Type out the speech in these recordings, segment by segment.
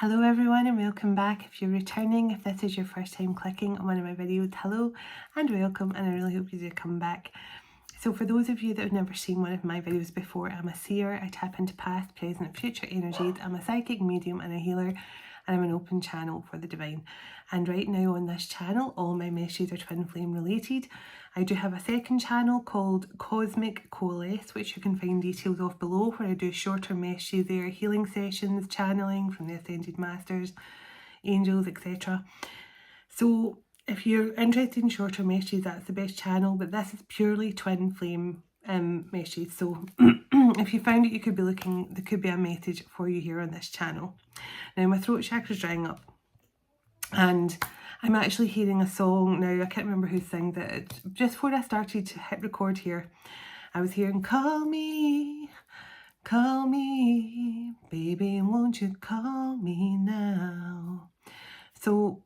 Hello everyone and welcome back. If you're returning, if this is your first time clicking on one of my videos, hello and welcome, and I really hope you do come back. So for those of you that have never seen one of my videos before, I'm a seer. I tap into past, present and future energies. I'm a psychic medium and a healer, and I'm an open channel for the divine. And right now on this channel, all my messages are twin flame related. I do have a second channel called Cosmic Coalesce, which you can find details of below, where I do shorter messages there, healing sessions, channeling from the Ascended Masters, angels, etc. So if you're interested in shorter messages, that's the best channel, but this is purely twin flame messages. So if you found it, you could be looking, there could be a message for you here on this channel. Now my throat chakra's drying up, and I'm actually hearing a song now. I can't remember who sang that. Just before I started to hit record here, I was hearing call me, baby, won't you call me now? So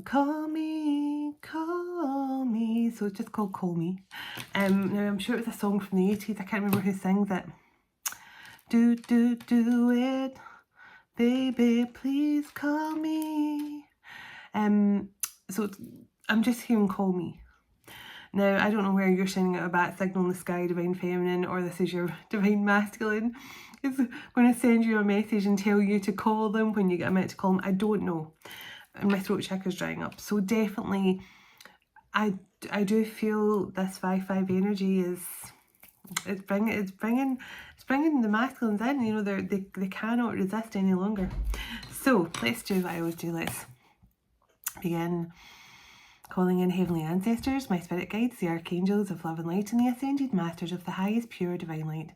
call me, so it's just called Call Me. Now I'm sure it was a song from the 80s. I can't remember who sings it. Do it, baby, please call me. So I'm just hearing Call Me. Now, I don't know where you're sending out a bat signal in the sky, divine feminine, or this is your divine masculine. It's going to send you a message and tell you to call them when you get a minute to call them. I don't know. And my throat chakra's drying up. So definitely, I do feel this 5-5 energy is, it's bringing the masculines in. You know, they cannot resist any longer. So let's do what I always do. Let's begin calling in heavenly ancestors, my spirit guides, the archangels of love and light, and the ascended masters of the highest pure divine light.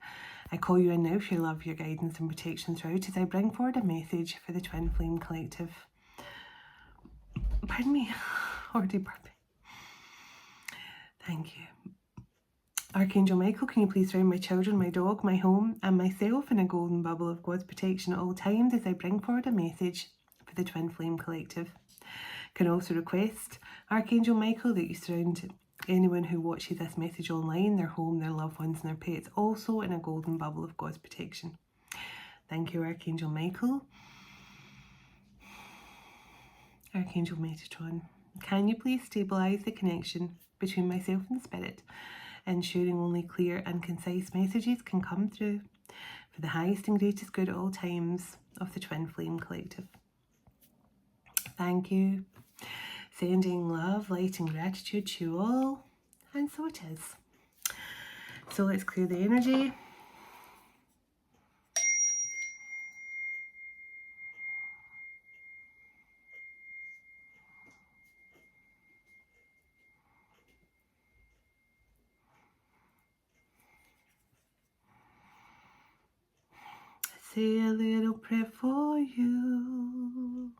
I call you in now for your love, your guidance and protection throughout as I bring forward a message for the Twin Flame Collective. Pardon me, already burping. Thank you. Archangel Michael, can you please surround my children, my dog, my home and myself in a golden bubble of God's protection at all times as I bring forward a message for the Twin Flame Collective. Can also request, Archangel Michael, that you surround anyone who watches this message online, their home, their loved ones and their pets, also in a golden bubble of God's protection. Thank you, Archangel Michael. Archangel Metatron, can you please stabilise the connection between myself and Spirit, ensuring only clear and concise messages can come through for the highest and greatest good at all times of the Twin Flame Collective. Thank you. Sending love, light and gratitude to you all. And so it is. So let's clear the energy. Say a little prayer for you.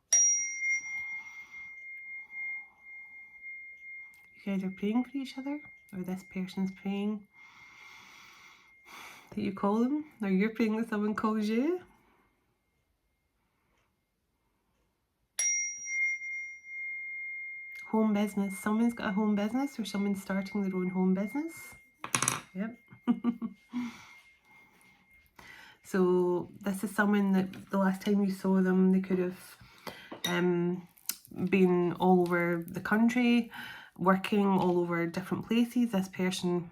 You guys are praying for each other, or this person's praying that you call them, or you're praying that someone calls you. Home business. Someone's got a home business, or someone's starting their own home business. Yep. So this is someone that the last time you saw them, they could have been all over the country, working all over different places. This person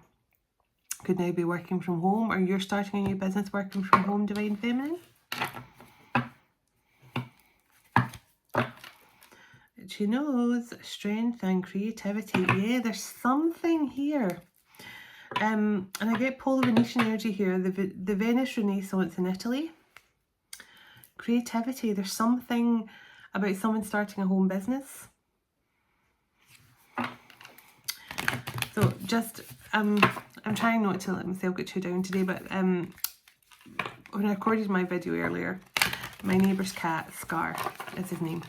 could now be working from home, or you're starting a new business working from home, divine feminine. She knows strength and creativity. Yeah, there's something here. And I get Polar Venetian energy here, the Venice Renaissance in Italy. Creativity, there's something about someone starting a home business. So just, I'm trying not to let myself get too down today, but when I recorded my video earlier, my neighbour's cat, Scar is his name,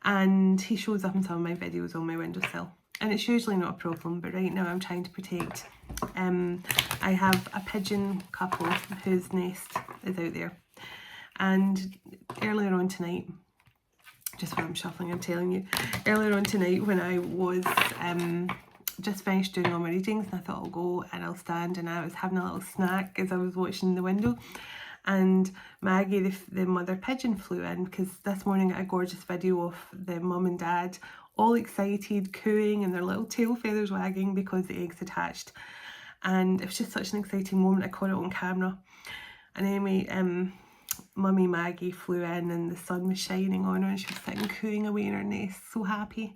and he shows up in some of my videos on my windowsill. And it's usually not a problem, but right now I'm trying to protect. I have a pigeon couple whose nest is out there. And earlier on tonight, just while I'm shuffling, I'm telling you, earlier on tonight when I was just finished doing all my readings, and I thought I'll go and I'll stand, and I was having a little snack as I was watching the window. and Maggie, the mother pigeon, flew in, because this morning I got a gorgeous video of the mum and dad all excited, cooing, and their little tail feathers wagging because the eggs had hatched. And it was just such an exciting moment. I caught it on camera. And anyway, Mummy Maggie flew in and the sun was shining on her and she was sitting cooing away in her nest, so happy.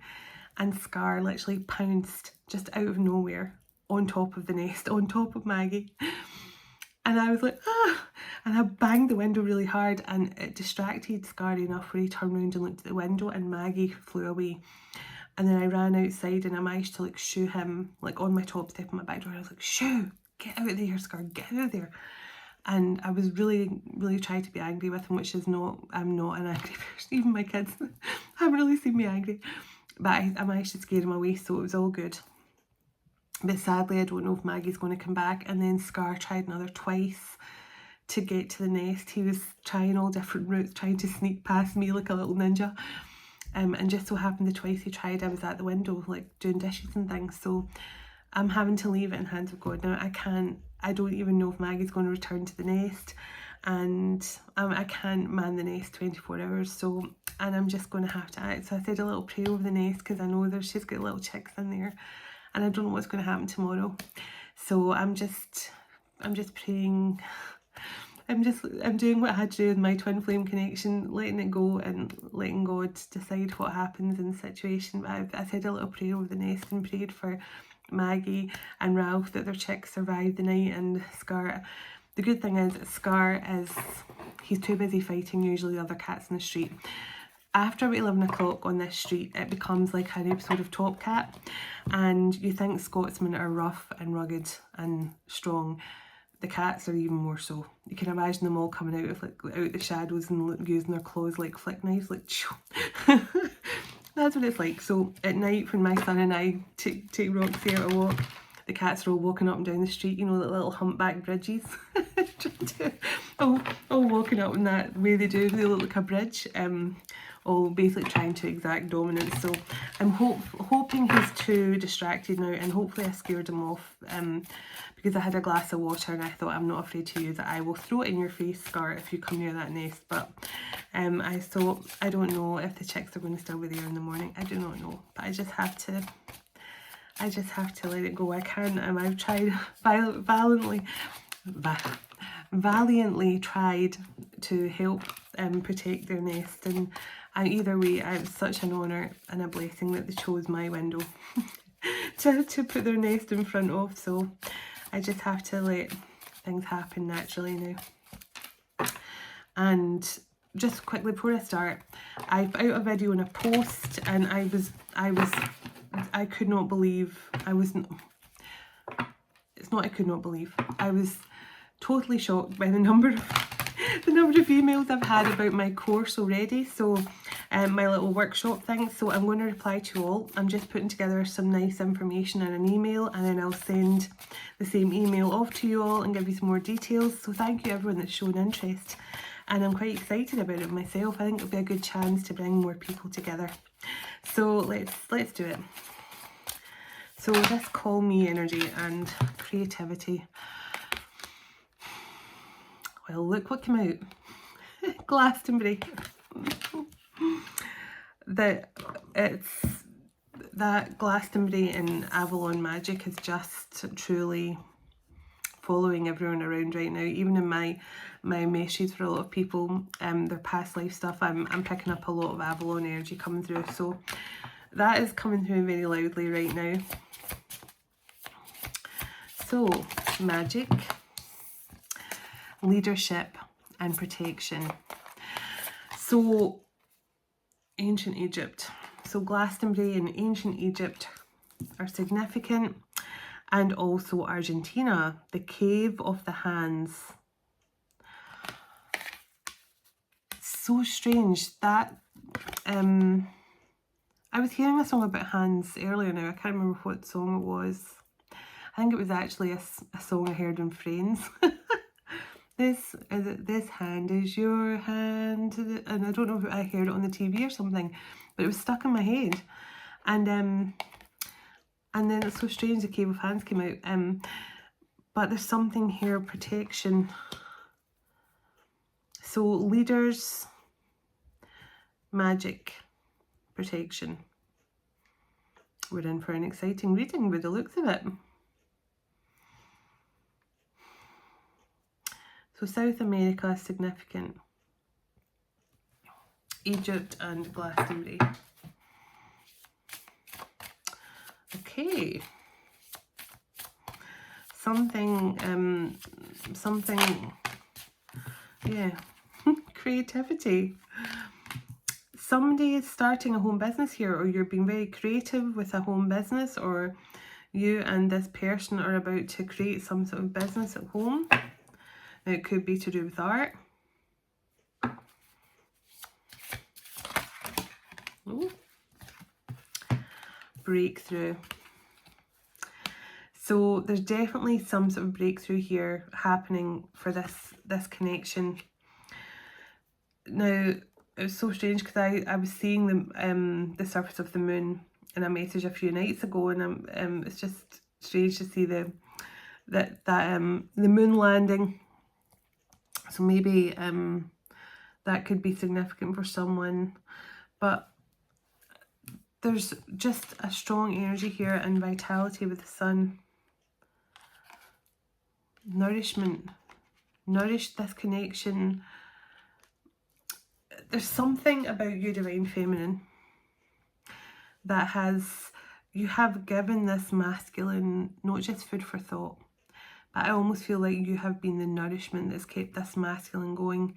And Scar literally pounced just out of nowhere on top of the nest, on top of Maggie. And I was like, ah! And I banged the window really hard, and it distracted Scar enough where he turned around and looked at the window and Maggie flew away. And then I ran outside and I managed to like shoo him like on my top step of my back door. I was like, shoo, get out of there, Scar, get out of there. And I was really trying to be angry with him, which is not, I'm not an angry person. Even my kids haven't really seen me angry. But I managed to scare him away, so it was all good. But sadly, I don't know if Maggie's going to come back. And then Scar tried another twice to get to the nest. He was trying all different routes, trying to sneak past me like a little ninja. And just so happened the twice he tried, I was at the window like doing dishes and things. So I'm having to leave it in hands of God. Now I don't even know if Maggie's going to return to the nest, and I can't man the nest 24 hours. So, and I'm just going to have to act. So I said a little prayer over the nest, because I know she's got little chicks in there, and I don't know what's going to happen tomorrow. So I'm just praying. I'm doing what I had to do with my twin flame connection, letting it go and letting God decide what happens in the situation. But I said a little prayer over the nest and prayed for Maggie and Ralph that their chicks survived the night, and Scar. The good thing is Scar he's too busy fighting usually the other cats in the street. After about 11 o'clock on this street, it becomes like an episode of Top Cat, and you think Scotsmen are rough and rugged and strong. The cats are even more so. You can imagine them all coming out of out the shadows and using their claws like flick knives, like that's what it's like. So at night, when my son and I take Roxy out a walk, the cats are all walking up and down the street, you know, like little humpback bridges, all walking up in that way they do. They look like a bridge. All basically trying to exact dominance. So I'm hoping he's too distracted now, and hopefully I scared him off, because I had a glass of water and I thought, I'm not afraid to use it. I will throw it in your face, Scar, if you come near that nest. But I thought, I don't know if the chicks are going to still be there in the morning. I do not know, but I just have to let it go. I can't. I've tried valiantly tried to help protect their nest, and either way, it's such an honour and a blessing that they chose my window to put their nest in front of. So I just have to let things happen naturally now. And just quickly before I start, I put out a video and a post, and I could not believe, I was totally shocked by the number of emails I've had about my course already. So my little workshop thing. So I'm going to reply to all. I'm just putting together some nice information in an email, and then I'll send the same email off to you all and give you some more details. So thank you everyone that's shown interest, and I'm quite excited about it myself. I think it'll be a good chance to bring more people together. So let's do it. So this call me energy and creativity. Well, look what came out. Glastonbury. That Glastonbury and Avalon magic is just truly following everyone around right now. Even in my messages for a lot of people, their past life stuff, I'm picking up a lot of Avalon energy coming through. So that is coming through very loudly right now. So magic, leadership and protection. So ancient Egypt. So Glastonbury and ancient Egypt are significant, and also Argentina, the cave of the hands. So strange that I was hearing a song about hands earlier now. I can't remember what song it was. I think it was actually a song I heard in Friends. This hand is your hand, and I don't know if I heard it on the TV or something, but it was stuck in my head. And then it's so strange, the Cave of Hands came out. But there's something here, protection. So leaders, magic, protection. We're in for an exciting reading with the looks of it. So South America is significant. Egypt and Glastonbury. Okay. Something, yeah, creativity. Somebody is starting a home business here, or you're being very creative with a home business, or you and this person are about to create some sort of business at home. Now, it could be to do with art. Ooh. Breakthrough. So there's definitely some sort of breakthrough here happening for this connection. Now, it was so strange because I was seeing the surface of the moon in a message a few nights ago, and it's just strange to see the moon landing. So maybe that could be significant for someone, but there's just a strong energy here and vitality with the sun. Nourishment. Nourish this connection. There's something about you, Divine Feminine, that you have given this masculine not just food for thought, but I almost feel like you have been the nourishment that's kept this masculine going.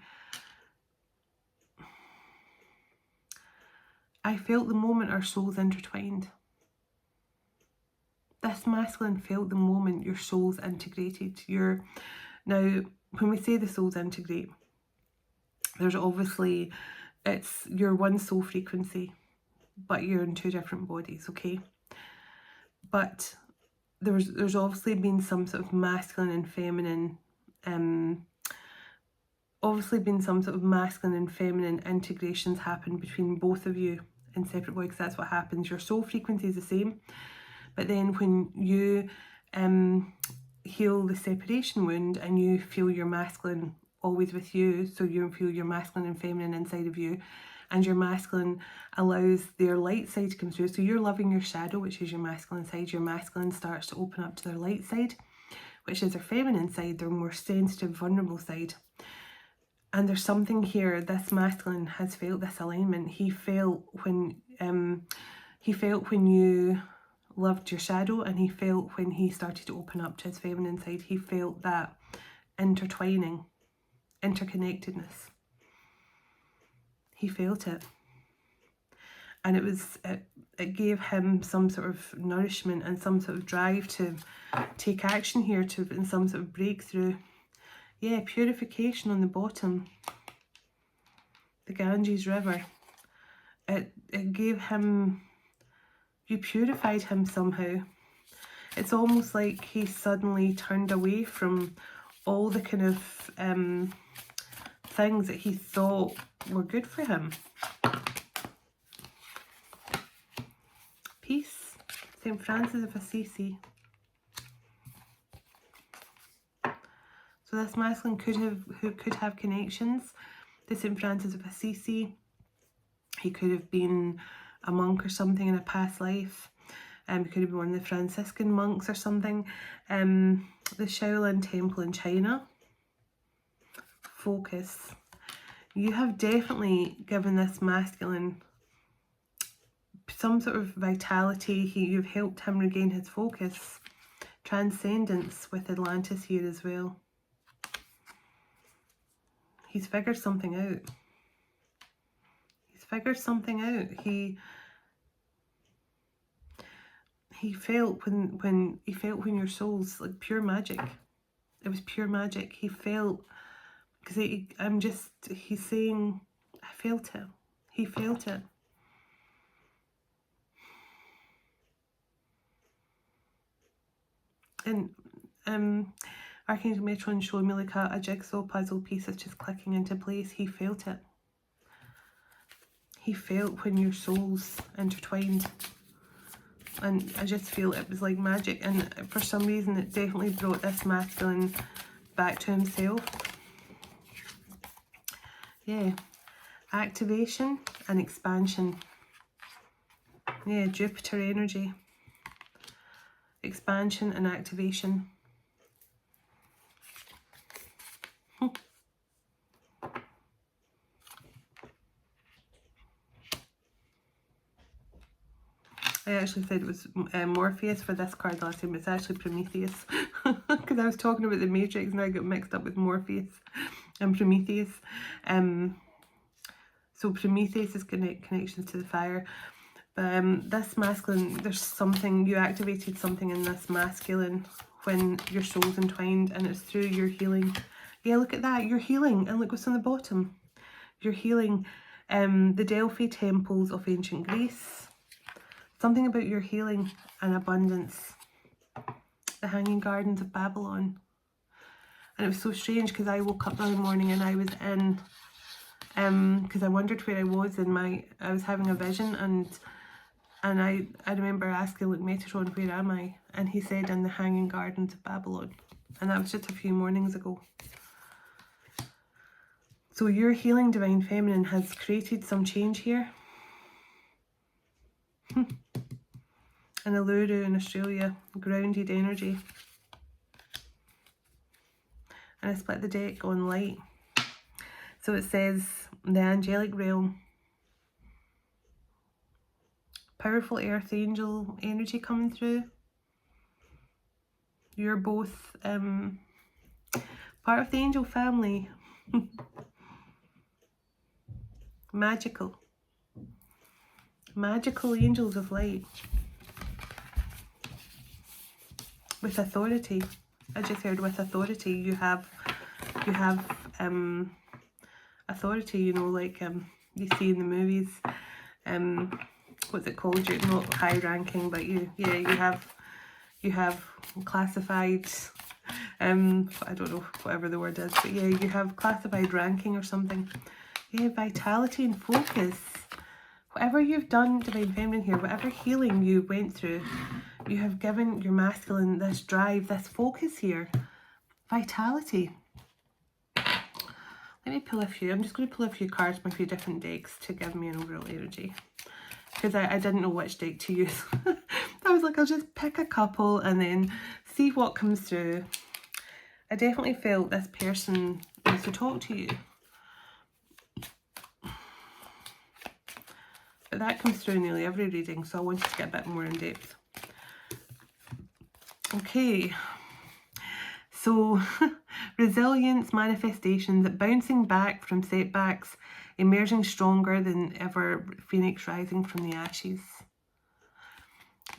I felt the moment our souls intertwined. This masculine felt the moment your souls integrated. Now, when we say the souls integrate, there's obviously, it's your one soul frequency, but you're in two different bodies, okay? But there's obviously been some sort of masculine and feminine, integrations happen between both of you in separate bodies. That's what happens. Your soul frequency is the same, but then when you heal the separation wound and you feel your masculine always with you, so you feel your masculine and feminine inside of you, and your masculine allows their light side to come through. So you're loving your shadow, which is your masculine side. Your masculine starts to open up to their light side, which is their feminine side, their more sensitive, vulnerable side. And there's something here, this masculine has felt this alignment. He felt when you loved your shadow, and he felt when he started to open up to his feminine side. He felt that intertwining, interconnectedness. He felt it, and it gave him some sort of nourishment and some sort of drive to take action here, in some sort of breakthrough. Yeah, purification on the bottom. The Ganges River. It gave him, you purified him somehow. It's almost like he suddenly turned away from all the kind of things that he thought were good for him. Peace. St. Francis of Assisi. So this masculine could have connections to St. Francis of Assisi. He could have been a monk or something in a past life. He could have been one of the Franciscan monks or something. The Shaolin Temple in China. Focus. You have definitely given this masculine some sort of vitality. You've helped him regain his focus. Transcendence with Atlantis here as well. He's figured something out. He's figured something out. He felt when your soul's like pure magic. It was pure magic. He felt, because he's saying, I felt it. He felt it. And Archangel Metron showed me like a jigsaw puzzle piece that's just clicking into place. He felt it. He felt when your souls intertwined. And I just feel it was like magic. And for some reason it definitely brought this masculine back to himself. Yeah, activation and expansion. Yeah, Jupiter energy. Expansion and activation. I actually said it was Morpheus for this card last time. It's actually Prometheus. Because I was talking about the Matrix and I got mixed up with Morpheus and Prometheus. So Prometheus is connections to the fire. But this masculine, there's something, you activated something in this masculine when your soul's entwined, and it's through your healing. Yeah, look at that. You're healing. And look what's on the bottom. You're healing the Delphi temples of ancient Greece. Something about your healing and abundance. The Hanging Gardens of Babylon. And it was so strange because I woke up the other morning and I was in, because I wondered where I was in I was having a vision, and I remember asking, like, Metatron, where am I? And he said, in the Hanging Gardens of Babylon. And that was just a few mornings ago. So your healing Divine Feminine has created some change here. And Uluru in Australia, grounded energy. And I split the deck on light. So it says the angelic realm. Powerful earth angel energy coming through. You're both part of the angel family. Magical. Magical angels of light. With authority. I just heard with authority. You have authority, you know, like you see in the movies. What's it called? You're not high ranking, but you have classified, I don't know, whatever the word is, but yeah, you have classified ranking or something. Yeah, vitality and focus. Whatever you've done, Divine Feminine here, whatever healing you went through, you have given your masculine this drive, this focus here. Vitality. Let me pull a few. I'm just going to pull a few cards from a few different decks to give me an overall energy. Because I didn't know which deck to use. I was like, I'll just pick a couple and then see what comes through. I definitely felt this person wants to talk to you. But that comes through in nearly every reading, so I wanted to get a bit more in depth. Okay. So, resilience, manifestations, bouncing back from setbacks, emerging stronger than ever, phoenix rising from the ashes.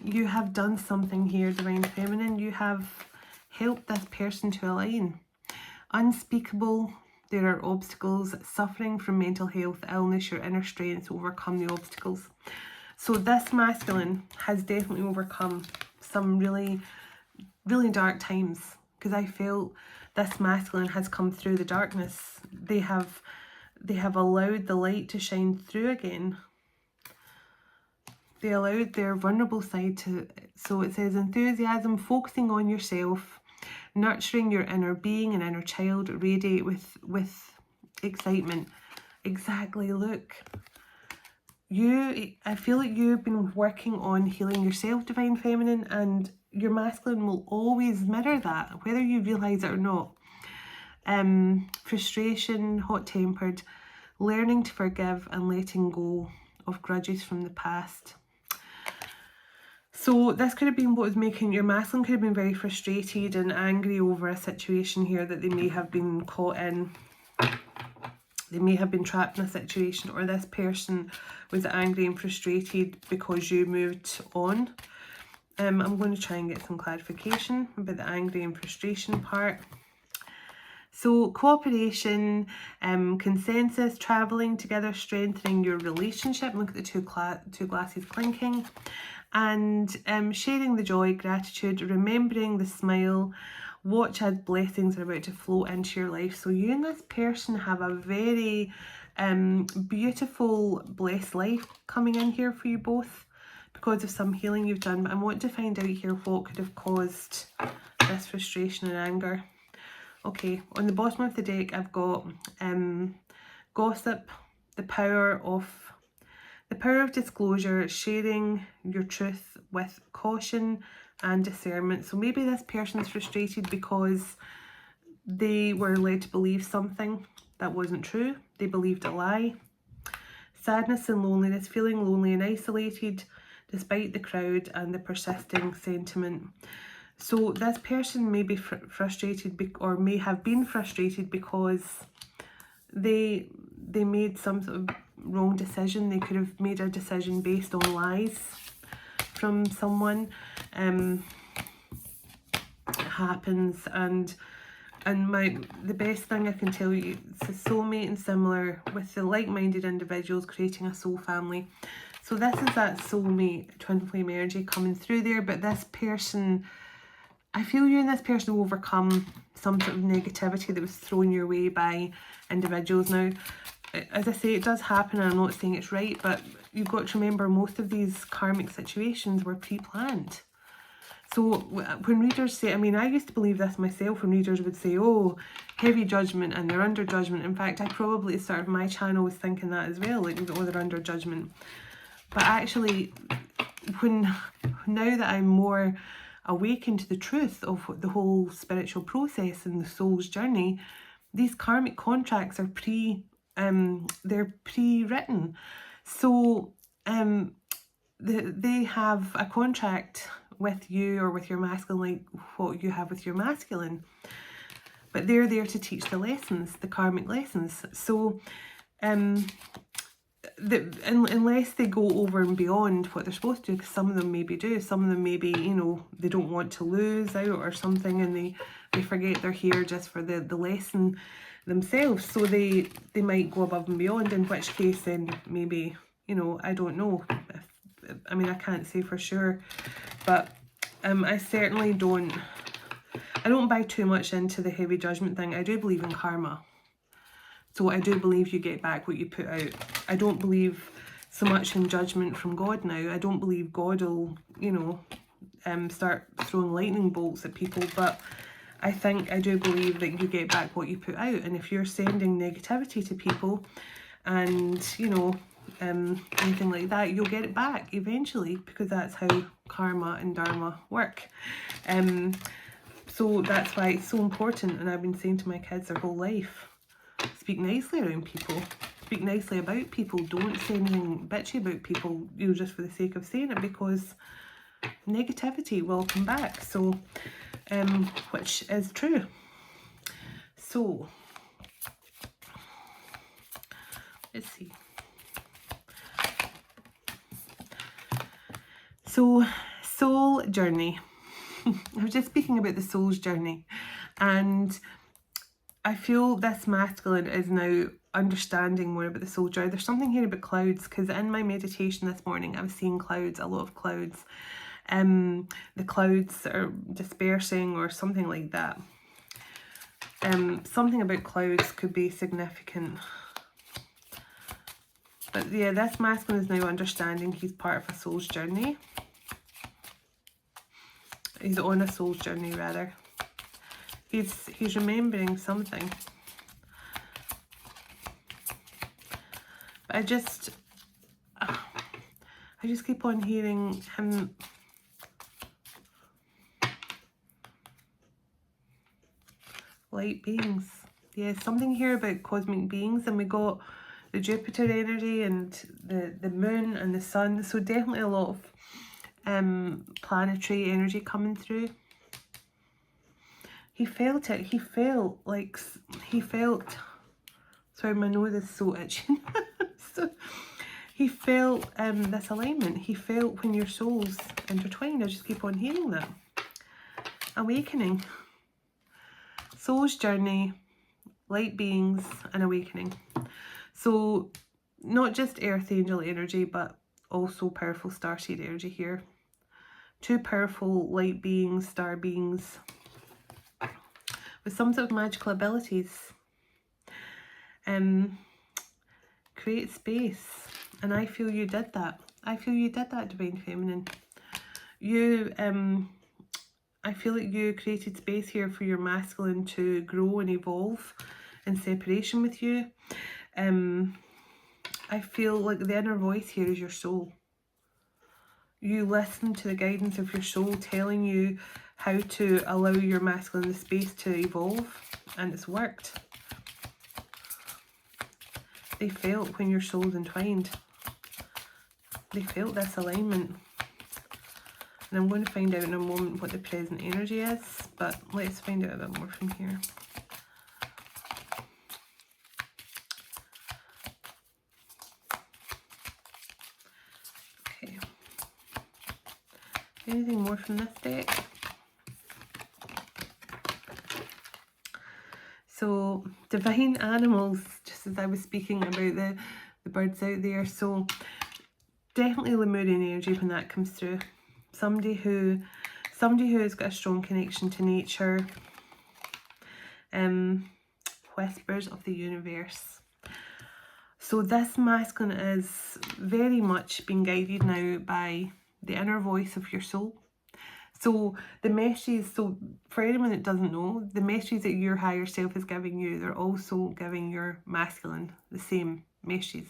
You have done something here, Divine Feminine. You have helped this person to align. Unspeakable, there are obstacles, suffering from mental health, illness, your inner strength to overcome the obstacles. So this masculine has definitely overcome some really, really dark times. Because I felt this masculine has come through the darkness. They have allowed the light to shine through again. They allowed their vulnerable side to, so it says enthusiasm, focusing on yourself, nurturing your inner being and inner child, radiate with excitement. Exactly, look. I feel like you've been working on healing yourself, Divine Feminine, and your masculine will always mirror that, whether you realise it or not. Frustration, hot-tempered, learning to forgive and letting go of grudges from the past. So this could have been what was making your masculine, could have been very frustrated and angry over a situation here that they may have been caught in. They may have been trapped in a situation, or this person was angry and frustrated because you moved on. I'm going to try and get some clarification about the angry and frustration part. So cooperation, consensus, travelling together, strengthening your relationship. Look at the two glasses clinking. And sharing the joy, gratitude, remembering the smile. Watch as blessings are about to flow into your life. So you and this person have a very beautiful, blessed life coming in here for you both because of some healing you've done. But I want to find out here what could have caused this frustration and anger. Okay, on the bottom of the deck I've got gossip, the power of disclosure, sharing your truth with caution and discernment. So maybe this person's frustrated because they were led to believe something that wasn't true. They believed a lie. Sadness and loneliness, feeling lonely and isolated despite the crowd and the persisting sentiment. So this person may be frustrated, or may have been frustrated because they made some sort of wrong decision. They could have made a decision based on lies from someone. It happens, and the best thing I can tell you, it's a soulmate and similar with the like-minded individuals creating a soul family. So this is that soulmate twin flame energy coming through there, but this person, I feel you and this person will overcome some sort of negativity that was thrown your way by individuals. Now, as I say, it does happen, and I'm not saying it's right, but you've got to remember most of these karmic situations were pre-planned. So when readers say, I mean, I used to believe this myself when readers would say, oh, heavy judgment and they're under judgment. In fact, I probably started my channel was thinking that as well, like, oh, they're under judgment. But actually, now that I'm more awakened to the truth of the whole spiritual process and the soul's journey, these karmic contracts are they're pre-written. So they have a contract with you or with your masculine, like what you have with your masculine, but they're there to teach the lessons, the karmic lessons. So unless they go over and beyond what they're supposed to do, because some of them maybe do, some of them maybe, you know, they don't want to lose out or something, and they forget they're here just for the lesson themselves. So they might go above and beyond, in which case then maybe, you know, I don't know. I mean, I can't say for sure, but I certainly don't buy too much into the heavy judgment thing. I do believe in karma. So I do believe you get back what you put out. I don't believe so much in judgment from God now. I don't believe God will, you know, start throwing lightning bolts at people, but I do believe that you get back what you put out. And if you're sending negativity to people and, you know, anything like that, you'll get it back eventually, because that's how karma and dharma work. So that's why it's so important, and I've been saying to my kids their whole life, speak nicely around people, speak nicely about people, don't say anything bitchy about people, you know, just for the sake of saying it, because negativity will come back. So which is true. So let's see. So, soul journey. I was just speaking about the soul's journey, and I feel this masculine is now understanding more about the soul journey. There's something here about clouds, because in my meditation this morning I was seeing clouds, a lot of clouds. The clouds are dispersing or something like that. Something about clouds could be significant. But yeah, this masculine is now understanding he's part of a soul's journey. He's on a soul's journey, rather. He's remembering something. But I just keep on hearing him. Light beings. Yeah, something here about cosmic beings, and we got the Jupiter energy and the moon and the sun. So definitely a lot of planetary energy coming through. He felt it. He felt like sorry, my nose is so itchy. So he felt this alignment. He felt when your souls intertwined. I just keep on hearing that. Awakening. Soul's journey, light beings, and awakening. So not just earth angel energy, but also powerful starseed energy here. Two powerful light beings, star beings, with some sort of magical abilities. Create space. And I feel you did that. I feel you did that, Divine Feminine. You, I feel like you created space here for your masculine to grow and evolve in separation with you. I feel like the inner voice here is your soul. You listen to the guidance of your soul telling you how to allow your masculine the space to evolve, and it's worked. They felt when your soul's entwined. They felt this alignment. And I'm going to find out in a moment what the present energy is, but let's find out a bit more from here. Okay. Anything more from this deck? So, divine animals, just as I was speaking about the birds out there. So, definitely Lemurian energy when that comes through. Somebody who has got a strong connection to nature. Whispers of the universe. So this masculine is very much being guided now by the inner voice of your soul. So the messages, so for anyone that doesn't know, the messages that your higher self is giving you, they're also giving your masculine the same messages.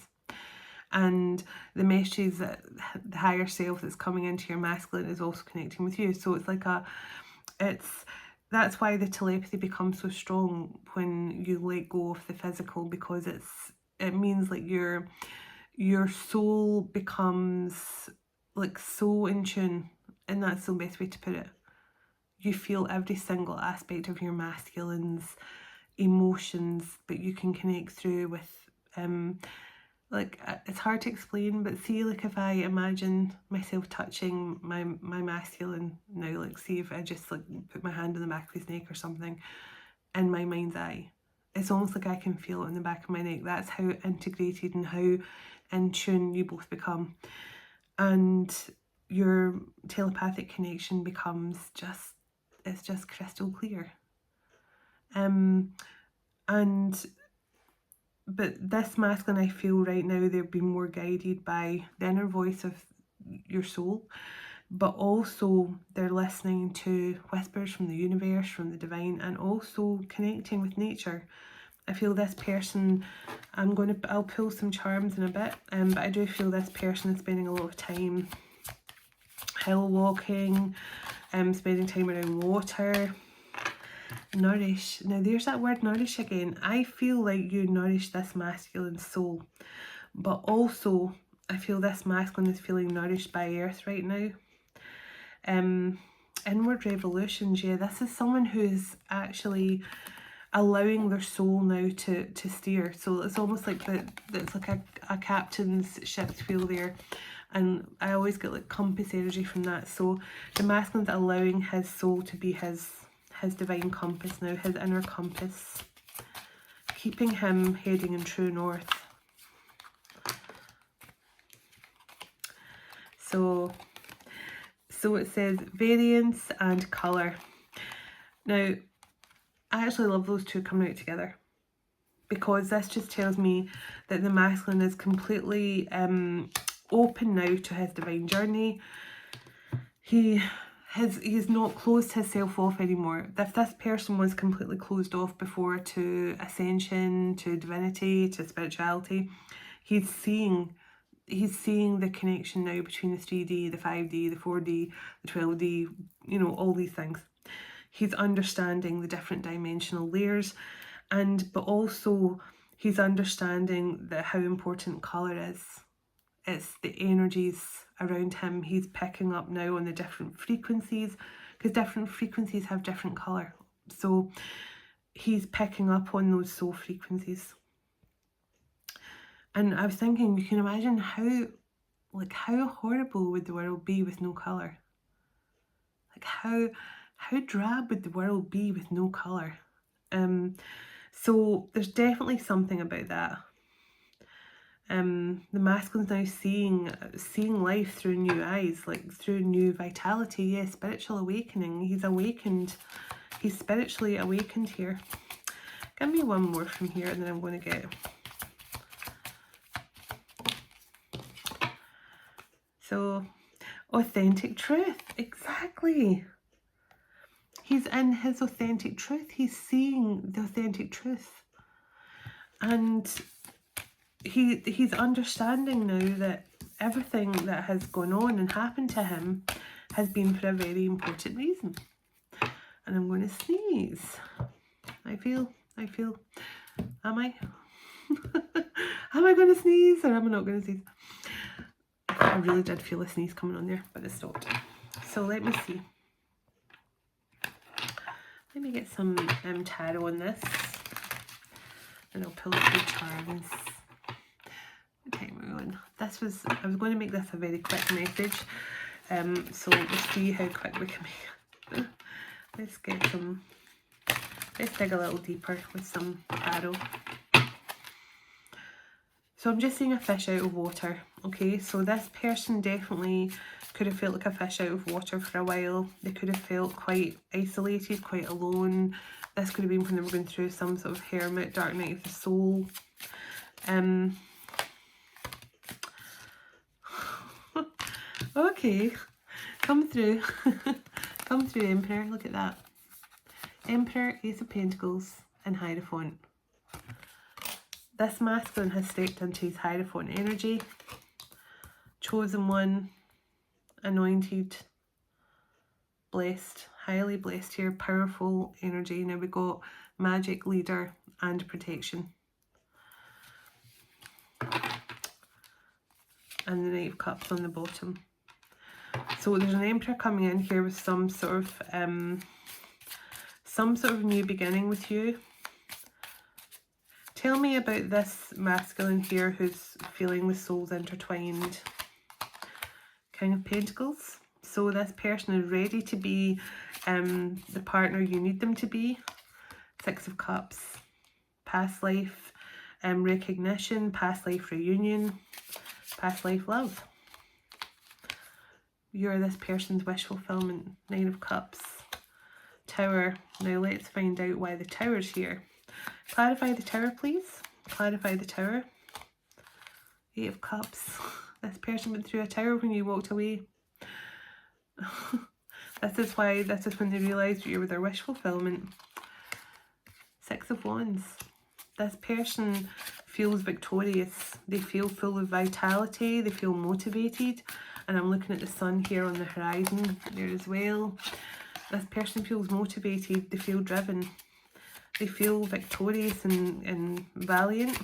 And the messages that the higher self that's coming into your masculine is also connecting with you. So it's like that's why the telepathy becomes so strong when you let go of the physical, because it means like your soul becomes like so in tune, and that's the best way to put it. You feel every single aspect of your masculine's emotions, but you can connect through with like, it's hard to explain, but see, like if I imagine myself touching my masculine now, like see if I just like put my hand on the back of his neck or something in my mind's eye, it's almost like I can feel it in the back of my neck. That's how integrated and how in tune you both become. And your telepathic connection becomes it's just crystal clear. But this masculine, I feel right now, they're being more guided by the inner voice of your soul, but also they're listening to whispers from the universe, from the divine, and also connecting with nature. I feel this person, I'll pull some charms in a bit, but I do feel this person is spending a lot of time hill walking, spending time around water. Nourish. Now there's that word nourish again. I feel like you nourish this masculine soul, but also I feel this masculine is feeling nourished by earth right now. Inward revolutions, yeah, this is someone who's actually allowing their soul now to steer. So it's almost like it's like a captain's ship's wheel there, and I always get like compass energy from that. So the masculine's allowing his soul to be his divine compass now, his inner compass, keeping him heading in true north. So it says variance and colour. Now, I actually love those two coming out together, because this just tells me that the masculine is completely open now to his divine journey. He's not closed himself off anymore. If this person was completely closed off before to ascension, to divinity, to spirituality, he's seeing the connection now between the 3D, the 5D, the 4D, the 12D, you know, all these things. He's understanding the different dimensional layers, but also he's understanding how important colour is. It's the energies around him. He's picking up now on the different frequencies, because different frequencies have different colour. So he's picking up on those soul frequencies. And I was thinking, you can imagine how horrible would the world be with no colour? Like how drab would the world be with no colour? So there's definitely something about that. The masculine's now seeing life through new eyes, like through new vitality. Yeah, spiritual awakening. He's awakened. He's spiritually awakened here. Give me one more from here, and then I'm going to get... So, authentic truth. Exactly. He's in his authentic truth. He's seeing the authentic truth. And he's understanding now that everything that has gone on and happened to him has been for a very important reason. And I'm going to sneeze. I feel, am I? Am I going to sneeze or am I not going to sneeze? I really did feel a sneeze coming on there, but it stopped. So let me see. Let me get some tarot on this. And I'll pull a few charms. What time are we on? I was going to make this a very quick message. So let's see how quick we can make it. Let's dig a little deeper with some tarot. So I'm just seeing a fish out of water, okay? So this person definitely could have felt like a fish out of water for a while. They could have felt quite isolated, quite alone. This could have been when they were going through some sort of hermit, dark night of the soul. Okay, come through. Come through, Emperor. Look at that. Emperor, Ace of Pentacles, and Hierophant. This masculine has stepped into his Hierophant energy. Chosen one, anointed, blessed, highly blessed here, powerful energy. Now we got magic, leader, and protection. And the Knight of Cups on the bottom. So there's an Emperor coming in here with some sort of new beginning with you. Tell me about this masculine here who's feeling the souls intertwined. King of Pentacles. So this person is ready to be the partner you need them to be. Six of Cups. Past life recognition, past life reunion, past life love. You're this person's wish fulfillment. Nine of Cups. Tower. Now let's find out why the Tower's here. Clarify the Tower, please. Clarify the Tower. Eight of Cups. This person went through a tower when you walked away. This is when they realised you were their wish fulfillment. Six of Wands. This person feels victorious. They feel full of vitality. They feel motivated. And I'm looking at the sun here on the horizon there as well. This person feels motivated. They feel driven. They feel victorious and valiant.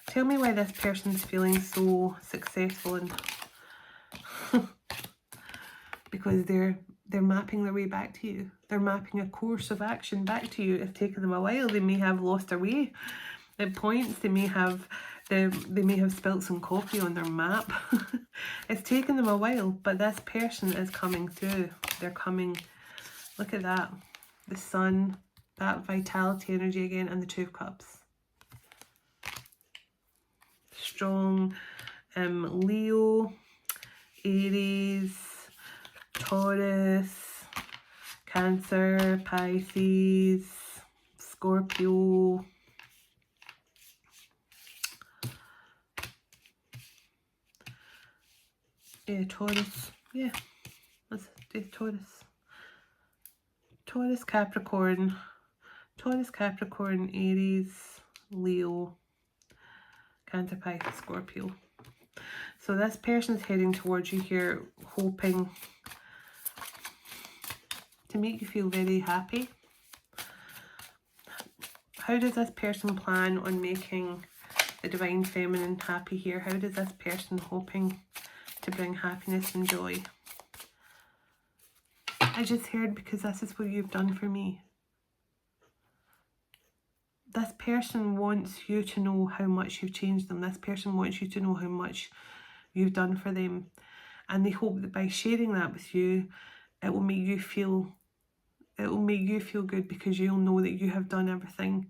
Tell me why this person's feeling so successful, and because they're mapping their way back to you. They're mapping a course of action back to you. It's taken them a while. They may have lost their way at points. They may have spilt some coffee on their map. It's taken them a while, but this person is coming through. They're coming. Look at that. The sun, that vitality energy again, and the Two of Cups. Strong Leo, Aries, Taurus, Cancer, Pisces, Scorpio, Taurus, yeah, let's do Taurus. Taurus, Capricorn, Aries, Leo, Cancer, Pisces, Scorpio. So this person's heading towards you here, hoping to make you feel very happy. How does this person plan on making the Divine Feminine happy here? How does this person hoping to bring happiness and joy? I just heard, because this is what you've done for me. This person wants you to know how much you've changed them. This person wants you to know how much you've done for them. And they hope that by sharing that with you, it will make you feel good, because you'll know that you have done everything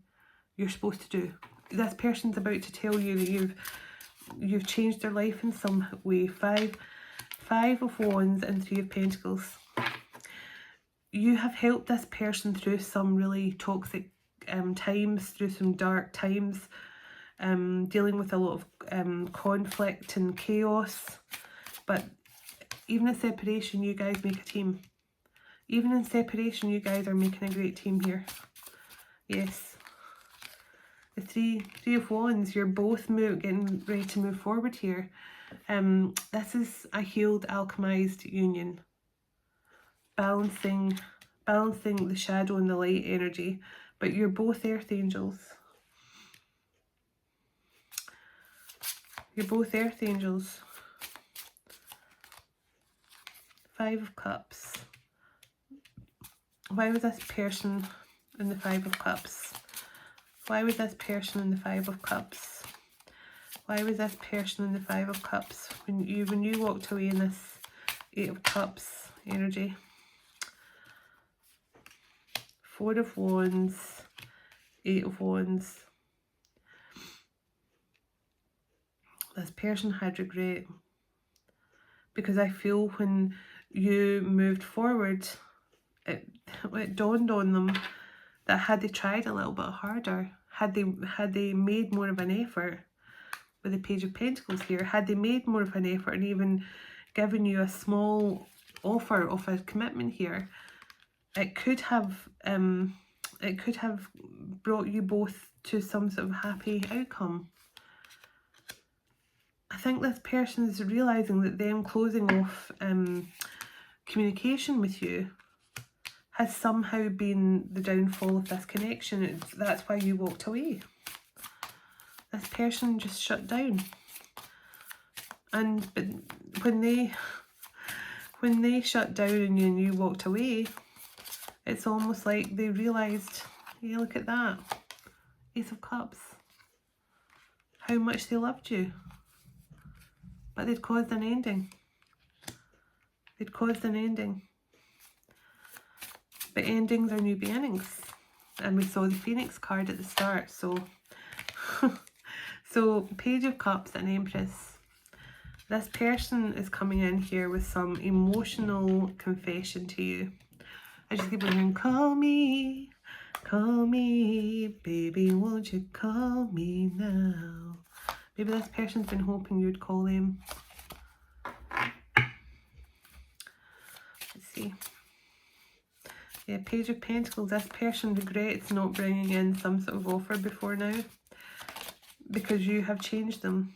you're supposed to do. This person's about to tell you that you've changed their life in some way. Five of Wands and Three of Pentacles. You have helped this person through some really toxic times, through some dark times, dealing with a lot of conflict and chaos. But even in separation, you guys make a team. Even in separation, you guys are making a great team here. Yes. The three of Wands, you're both getting ready to move forward here. This is a healed, alchemized union. Balancing the shadow and the light energy. But you're both earth angels. You're both earth angels. 5 of Cups. Why was this person in the 5 of Cups? Why was this person in the 5 of Cups? Why was this person in the 5 of Cups when you walked away in this 8 of Cups energy? 4 of Wands, 8 of Wands. This person had regret. Because I feel when you moved forward, it dawned on them that had they tried a little bit harder, had they made more of an effort, with the Page of Pentacles here, had they made more of an effort and even given you a small offer of a commitment here, it could have brought you both to some sort of happy outcome. I think this person is realising that them closing off communication with you has somehow been the downfall of this connection. That's why you walked away. This person just shut down. But when they shut down and you walked away, it's almost like they realised, yeah, look at that. Ace of Cups. How much they loved you. But they'd caused an ending. They'd caused an ending. But endings are new beginnings. And we saw the Phoenix card at the start. So, so Page of Cups and Empress. This person is coming in here with some emotional confession to you. I just keep on hearing, call me, baby, won't you call me now? Maybe this person's been hoping you'd call them. Let's see. Yeah, Page of Pentacles. This person regrets not bringing in some sort of offer before now, because you have changed them.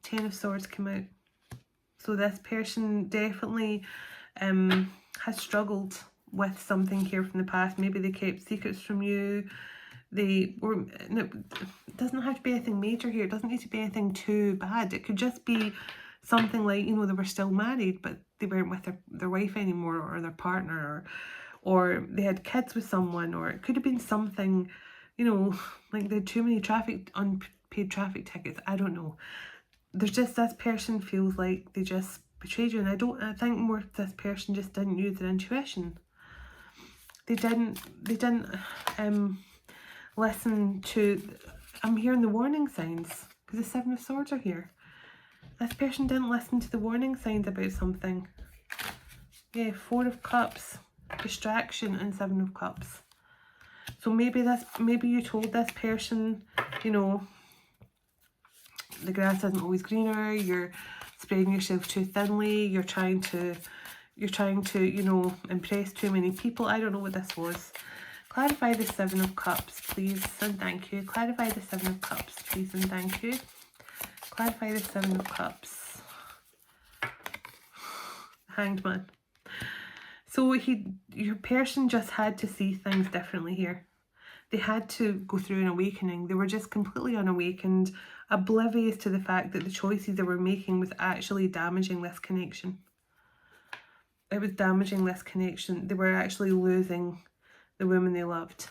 10 of Swords came out. So this person definitely has struggled with something here from the past. Maybe they kept secrets from you. It doesn't have to be anything major here. It doesn't need to be anything too bad. It could just be something like, you know, they were still married, but they weren't with their wife anymore, or their partner, or they had kids with someone, or it could have been something, you know, like they had too many unpaid traffic tickets. I don't know. There's just, this person feels like they just betrayed you, and I think more this person just didn't use their intuition. They didn't listen to, I'm hearing the warning signs, because the 7 of Swords are here. This person didn't listen to the warning signs about something. Yeah, 4 of Cups, distraction, and 7 of Cups. So maybe you told this person, you know, the grass isn't always greener, you're spreading yourself too thinly, you're trying to, you know, impress too many people. I don't know what this was. Clarify the 7 of Cups, please, and thank you. Clarify the 7 of Cups, please, and thank you. Clarify the 7 of Cups. Hanged Man. So your person just had to see things differently here. They had to go through an awakening. They were just completely unawakened, oblivious to the fact that the choices they were making was actually damaging this connection. It was damaging this connection. They were actually losing the woman they loved.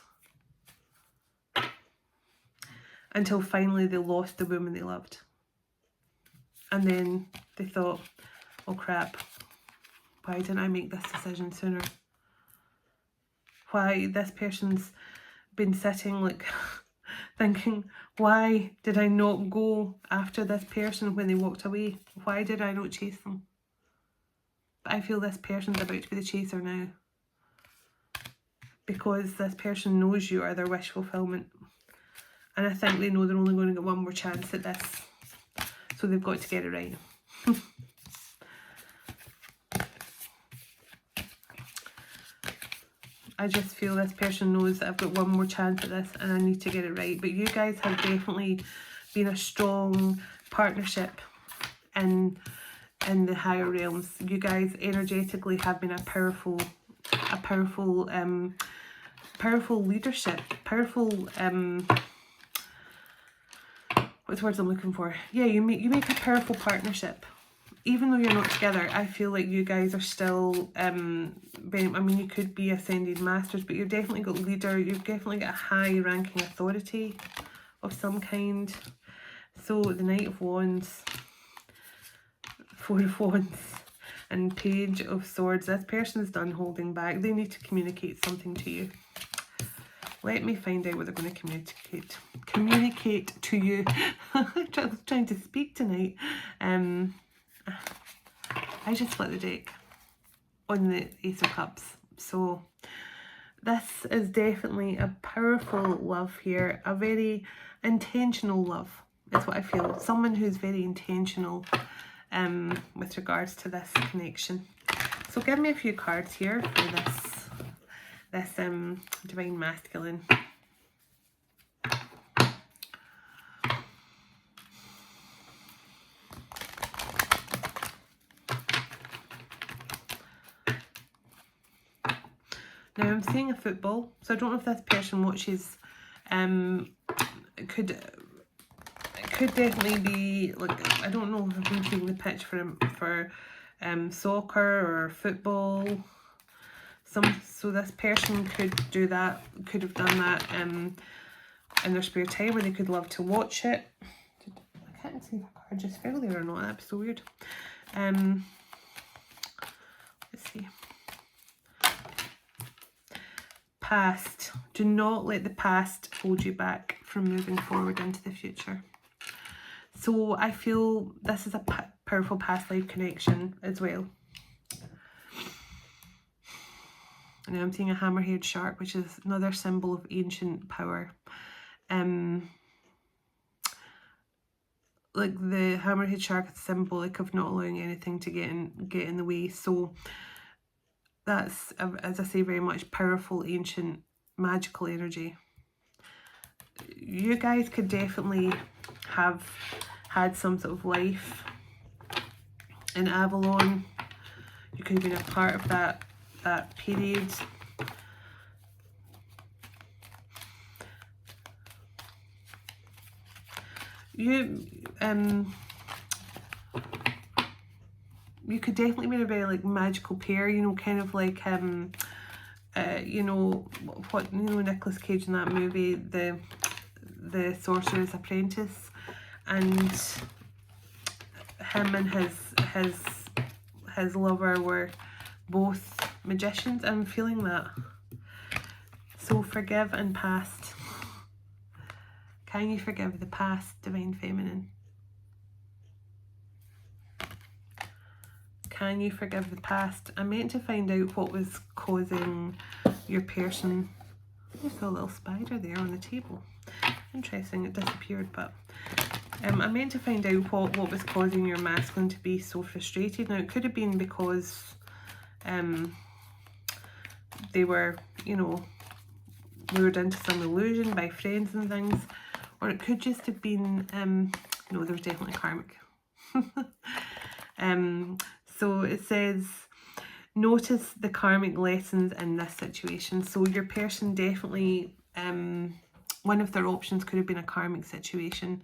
Until finally they lost the woman they loved. And then they thought, oh crap, why didn't I make this decision sooner? Why, this person's been sitting like thinking, why did I not go after this person when they walked away? Why did I not chase them? But I feel this person's about to be the chaser now, because this person knows you are their wish fulfillment, and I think they know they're only going to get one more chance at this, so they've got to get it right. I just feel this person knows that I've got one more chance at this and I need to get it right. But you guys have definitely been a strong partnership in the higher realms. You guys energetically have been a powerful leadership, powerful what's the words I'm looking for? Yeah, you make a powerful partnership. Even though you're not together, I feel like you guys are still very, I mean, you could be ascended masters, but you've definitely got leader, you've definitely got a high ranking authority of some kind. So the Knight of Wands, Four of Wands, and Page of Swords. This person's done holding back. They need to communicate something to you. Let me find out what they're going to communicate to you. I'm trying to speak tonight. I just split the deck on the Ace of Cups. So this is definitely a powerful love here. A very intentional love is what I feel. Someone who's very intentional with regards to this connection. So give me a few cards here for this Divine Masculine. Now I'm seeing a football, so I don't know if this person watches, it could definitely be, like, I don't know if I'm seeing the pitch for soccer or football. So this person could do that, could have done that in their spare time, where they could love to watch it. I can't see if a card just fell there or not, that'd be so weird. Let's see. Past. Do not let the past hold you back from moving forward into the future. So I feel this is a powerful past life connection as well. Now I'm seeing a hammerhead shark, which is another symbol of ancient power. Like the hammerhead shark is symbolic of not allowing anything to get in the way. So that's, as I say, very much powerful, ancient, magical energy. You guys could definitely have had some sort of life in Avalon. You could have been a part of that period. You could definitely be a very like magical pair, you know, kind of like you know what, you know, Nicolas Cage in that movie, the Sorcerer's Apprentice, and him and his lover were both magicians. I'm feeling that. So forgive and past. Can you forgive the past, Divine Feminine? Can you forgive the past? I meant to find out what was causing your person. I saw a little spider there on the table. Interesting, it disappeared, but I meant to find out what was causing your masculine to be so frustrated. Now, it could have been because they were, you know, lured into some illusion by friends and things, or it could just have been, no, there was definitely karmic. So it says, notice the karmic lessons in this situation. So your person definitely, one of their options could have been a karmic situation,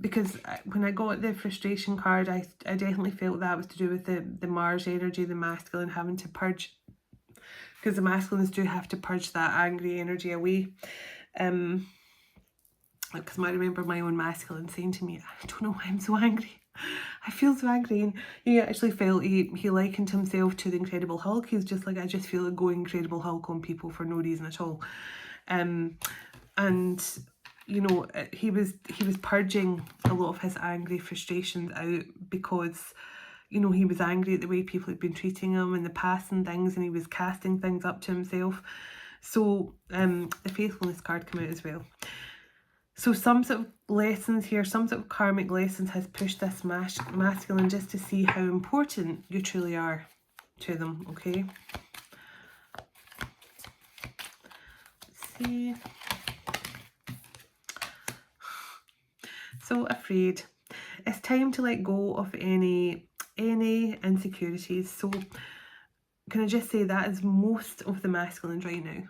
because when I got the frustration card, I definitely felt that was to do with the Mars energy, the masculine having to purge, because the masculines do have to purge that angry energy away. Because I remember my own masculine saying to me, I don't know why I'm so angry. I feel so angry. And he actually felt, he likened himself to the Incredible Hulk. He's just like, I just feel like going Incredible Hulk on people for no reason at all. And you know, he was purging a lot of his angry frustrations out, because, you know, he was angry at the way people had been treating him in the past and things, and he was casting things up to himself. So the Faithfulness card came out as well. So some sort of lessons here, some sort of karmic lessons has pushed this masculine just to see how important you truly are to them, okay? see. So afraid. It's time to let go of any insecurities. So can I just say that is most of the masculines right now.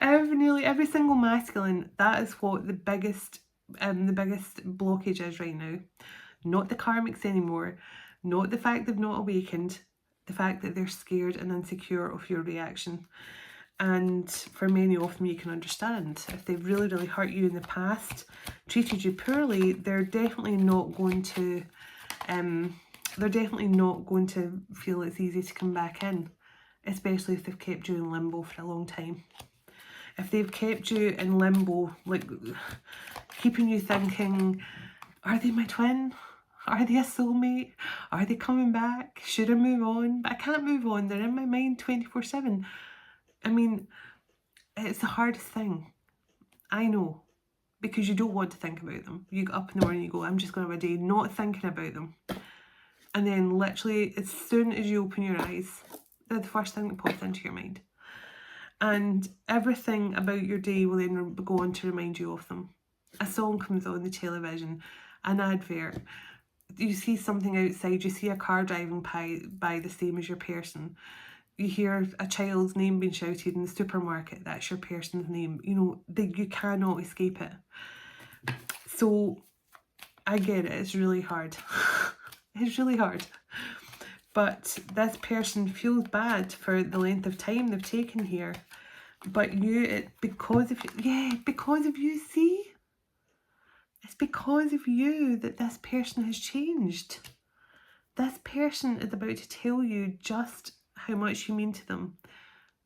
Nearly every single masculine, that is what the biggest blockage is right now. Not the karmics anymore, not the fact they've not awakened, the fact that they're scared and insecure of your reaction. And for many of them, you can understand if they've really, really hurt you in the past, treated you poorly, they're definitely not going to feel it's easy to come back in, especially if they've kept you in limbo for a long time. If they've kept you in limbo, like keeping you thinking, are they my twin? Are they a soulmate? Are they coming back? Should I move on? But I can't move on. They're in my mind 24/7. I mean, it's the hardest thing. I know. Because you don't want to think about them. You get up in the morning and you go, I'm just going to have a day not thinking about them. And then literally, as soon as you open your eyes, they're the first thing that pops into your mind. And everything about your day will then go on to remind you of them. A song comes on the television, an advert, you see something outside, you see a car driving by the same as your person. You hear a child's name being shouted in the supermarket, that's your person's name. You know, you cannot escape it. So I get it, it's really hard. It's really hard. But this person feels bad for the length of time they've taken here. But because of you, see? It's because of you that this person has changed. This person is about to tell you just how much you mean to them,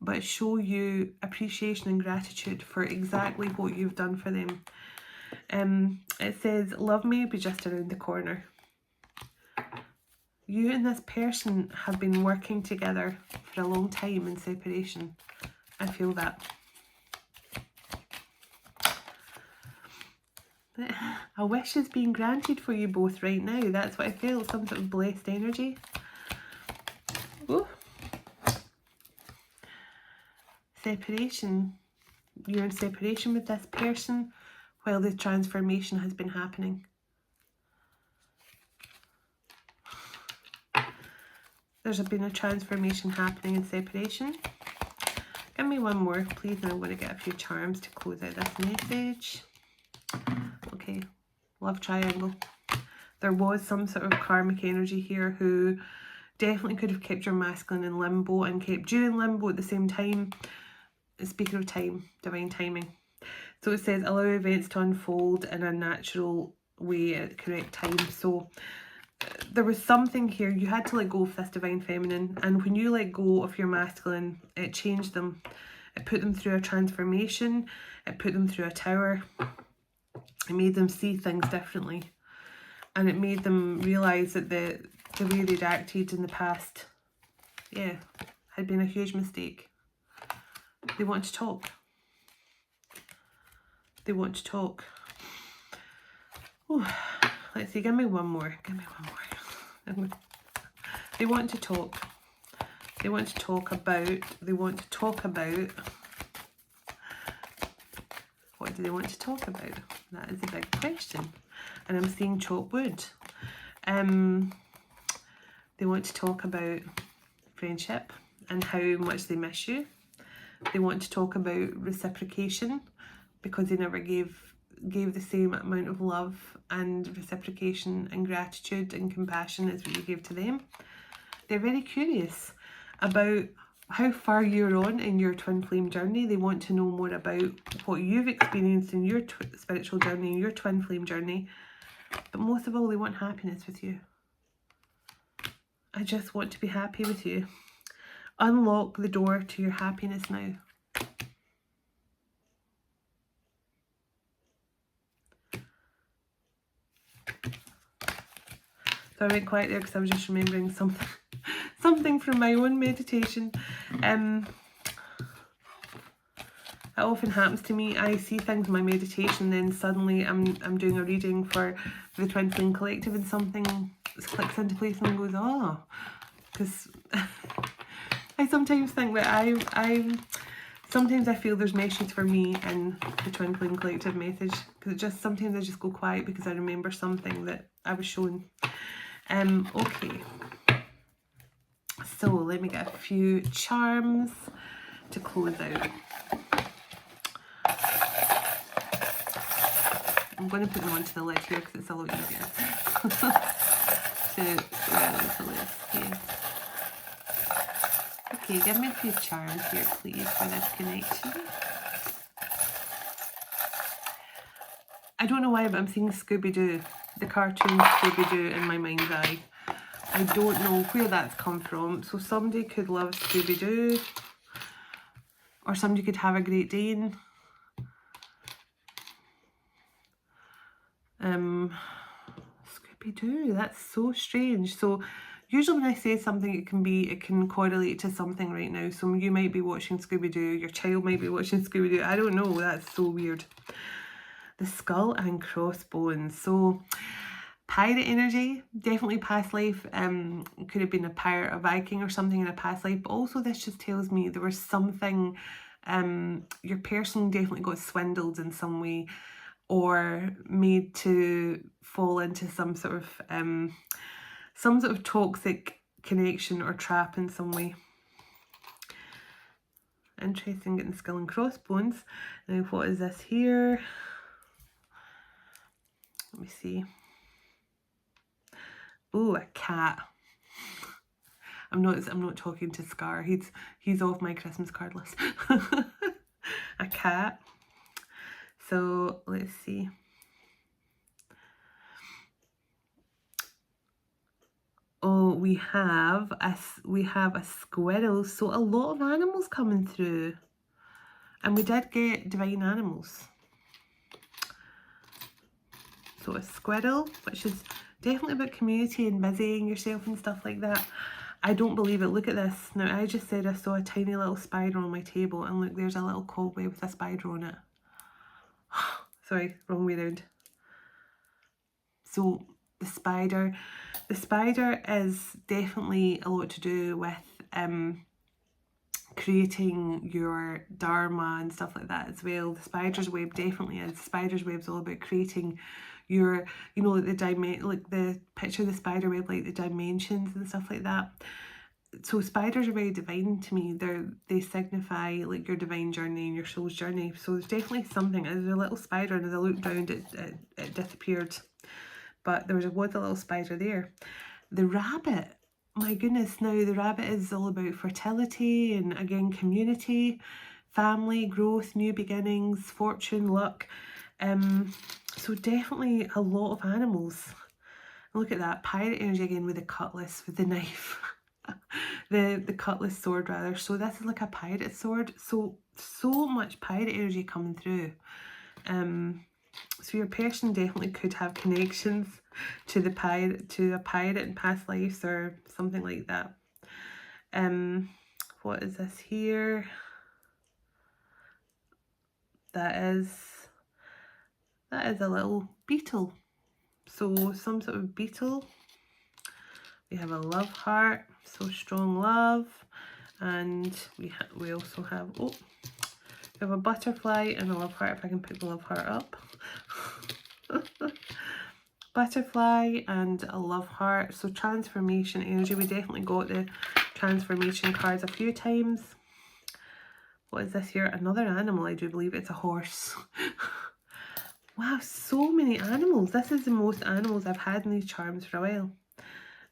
but show you appreciation and gratitude for exactly what you've done for them. It says, love may be just around the corner. You and this person have been working together for a long time in separation. I feel that. A wish is being granted for you both right now. That's what I feel. Some sort of blessed energy. Ooh. Separation. You're in separation with this person while the transformation has been happening. There's been a transformation happening in separation. Give me one more, please, and I'm going to get a few charms to close out this message. Okay, love triangle. There was some sort of karmic energy here who definitely could have kept your masculine in limbo and kept you in limbo at the same time. Speaking of time, divine timing. So it says, allow events to unfold in a natural way at the correct time. So there was something here, you had to let go of this divine feminine, and when you let go of your masculine, it changed them. It put them through a transformation, it put them through a tower, it made them see things differently, and it made them realise that the way they'd acted in the past, yeah, had been a huge mistake. They want to talk. They want to talk. Ooh. Let's see, give me one more. Give me one more. They want to talk. They want to talk about. What do they want to talk about? That is a big question. And I'm seeing chop wood. They want to talk about friendship and how much they miss you. They want to talk about reciprocation because they never gave the same amount of love and reciprocation and gratitude and compassion as what you gave to them. They're very curious about how far you're on in your twin flame journey. They want to know more about what you've experienced in your spiritual journey, in your twin flame journey. But most of all, they want happiness with you. I just want to be happy with you. Unlock the door to your happiness now. So I went quiet there because I was just remembering something from my own meditation. It often happens to me. I see things in my meditation, then suddenly I'm doing a reading for the Twin Flame Collective, and something clicks into place and goes, oh, because I sometimes think that I'm Sometimes I feel there's messages for me in the Twin Flame Collective message, because it just sometimes I just go quiet because I remember something that I was shown. Okay, so let me get a few charms to close out. I'm going to put them onto the lid here because it's a lot easier to list. Okay, give me a few charms here, please, for this connection. I don't know why, but I'm seeing Scooby-Doo, the cartoon Scooby-Doo in my mind's eye. I don't know where that's come from. So somebody could love Scooby-Doo, or somebody could have a Great Dane. Scooby-Doo, that's so strange. So usually when I say something, it can correlate to something right now. So you might be watching Scooby-Doo, your child might be watching Scooby-Doo. I don't know, that's so weird. The skull and crossbones. So pirate energy, definitely past life. Could have been a pirate, a Viking or something in a past life. But also this just tells me there was something, your person definitely got swindled in some way, or made to fall into some sort of toxic connection or trap in some way. Interesting, getting skull and crossbones. Now what is this here? Let me see. Oh, a cat. I'm not talking to Scar. He's off my Christmas card list. A cat. So let's see. Oh, we have a squirrel. So a lot of animals coming through, and we did get divine animals. So a squirrel, which is definitely about community and busying yourself and stuff like that. I don't believe it. Look at this. Now, I just said I saw a tiny little spider on my table, and look, there's a little cobweb with a spider on it. Sorry, wrong way around. So the spider is definitely a lot to do with creating your dharma and stuff like that as well. The spider's web definitely is. The spider's web's all about creating your, you know, like the picture of the spider web, like the dimensions and stuff like that. So spiders are very divine to me. They signify like your divine journey and your soul's journey. So there's definitely something. There's a little spider, and as I looked down, it disappeared. But there was a little spider there. The rabbit, my goodness, now the rabbit is all about fertility and again community, family, growth, new beginnings, fortune, luck. So definitely a lot of animals. Look at that, pirate energy again with the cutlass, with the knife. the cutlass sword rather. So this is like a pirate sword. So much pirate energy coming through. So your person definitely could have connections to a pirate in past lives or something like that. What is this here? That is a little beetle. So some sort of beetle. We have a love heart, so strong love, and we also have we have a butterfly and a love heart. If I can pick the love heart up. Butterfly and a love heart. So transformation energy. We definitely got the transformation cards a few times. What is this here? Another animal, I do believe. It's a horse. Wow, so many animals. This is the most animals I've had in these charms for a while.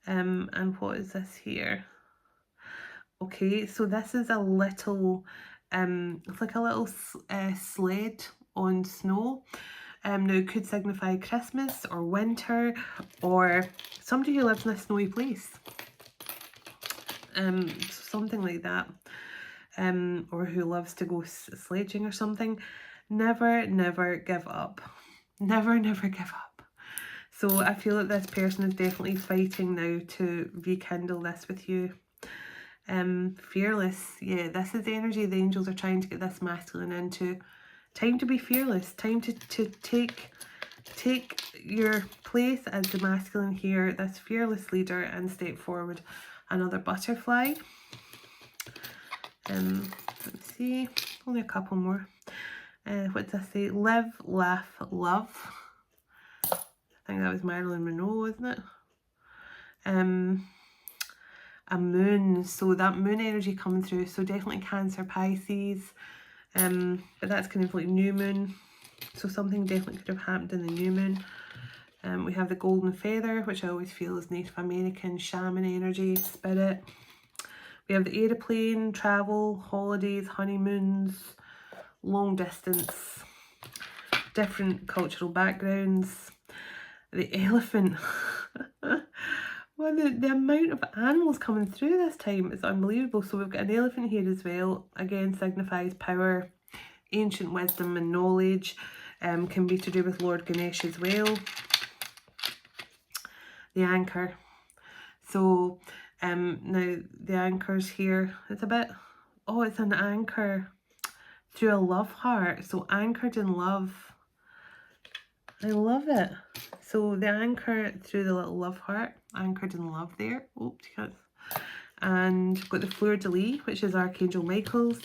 And what is this here? Okay, so this is a little, it's like a little sled on snow. Now it could signify Christmas or winter, or somebody who lives in a snowy place. Something like that. Or who loves to go sledging or something. Never give up. Never give up. So I feel that this person is definitely fighting now to rekindle this with you. Fearless. Yeah, this is the energy the angels are trying to get this masculine into. Time to be fearless. Time to take your place as the masculine here, this fearless leader, and step forward. Another butterfly. Let's see. Only a couple more. What does that say? Live, laugh, love. I think that was Marilyn Monroe, wasn't it? A moon, so that moon energy coming through, so definitely Cancer, Pisces, but that's kind of like new moon, so something definitely could have happened in the new moon. We have the golden feather, which I always feel is Native American shaman energy, spirit. We have the aeroplane, travel, holidays, honeymoons, long distance, different cultural backgrounds. The elephant. Well, the amount of animals coming through this time is unbelievable. So we've got an elephant here as well. Again, signifies power, ancient wisdom and knowledge. Can be to do with Lord Ganesh as well. The anchor. So now the anchor's here. It's a bit, oh, it's an anchor through a love heart. So anchored in love. I love it. So the anchor through the little love heart, anchored in love there. Oops, you can't. And got the fleur-de-lis, which is Archangel Michael's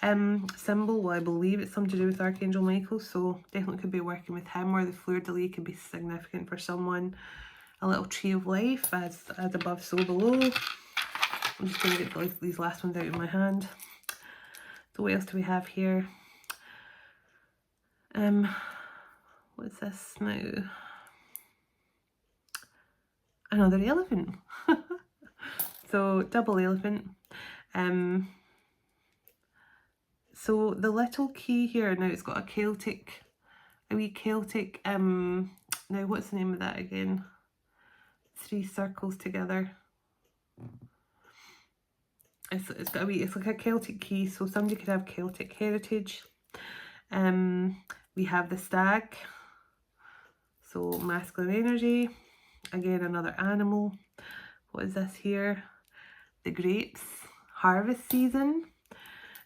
symbol. Well, I believe it's something to do with Archangel Michael, so definitely could be working with him, or the fleur-de-lis could be significant for someone. A little tree of life, as above, so below. I'm just going to get these last ones out of my hand. So what else do we have here? What's this now? Another elephant. So double elephant. So the little key here, now it's got a wee Celtic, now what's the name of that again? 3 circles together. It's got a wee, it's like a Celtic key, so somebody could have Celtic heritage. We have the stag, so masculine energy. Again, another animal. What is this here? The grapes, harvest season.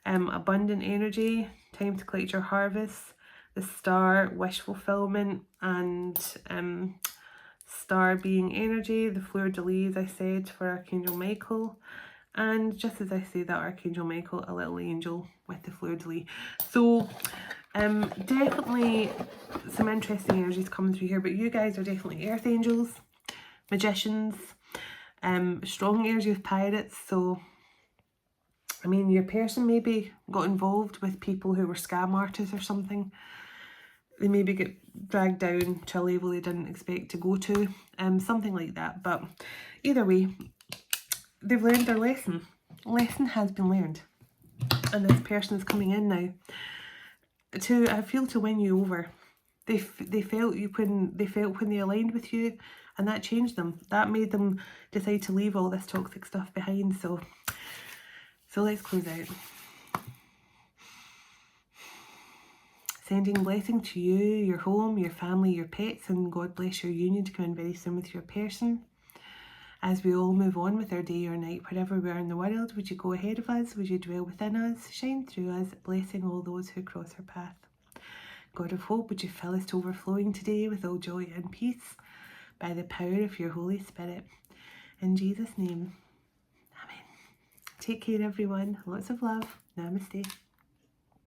Abundant energy, time to collect your harvest. The star, wish fulfillment, and star being energy. The fleur-de-lis, I said, for Archangel Michael. And just as I say that, Archangel Michael, a little angel with the fleur-de-lis. So definitely some interesting energies coming through here, but you guys are definitely earth angels, magicians, strong energy of pirates. So I mean, your person maybe got involved with people who were scam artists or something. They maybe get dragged down to a level they didn't expect to go to, something like that. But either way, they've learned their lesson. Lesson has been learned, and this person is coming in now to, I feel, to win you over. They felt when they aligned with you, and that changed them. That made them decide to leave all this toxic stuff behind. So let's close out. Sending blessing to you, your home, your family, your pets, and God bless your union to come in very soon with your person. As we all move on with our day or night, wherever we are in the world, would you go ahead of us? Would you dwell within us? Shine through us, blessing all those who cross our path. God of hope, would you fill us to overflowing today with all joy and peace by the power of your Holy Spirit. In Jesus' name, amen. Take care, everyone. Lots of love. Namaste.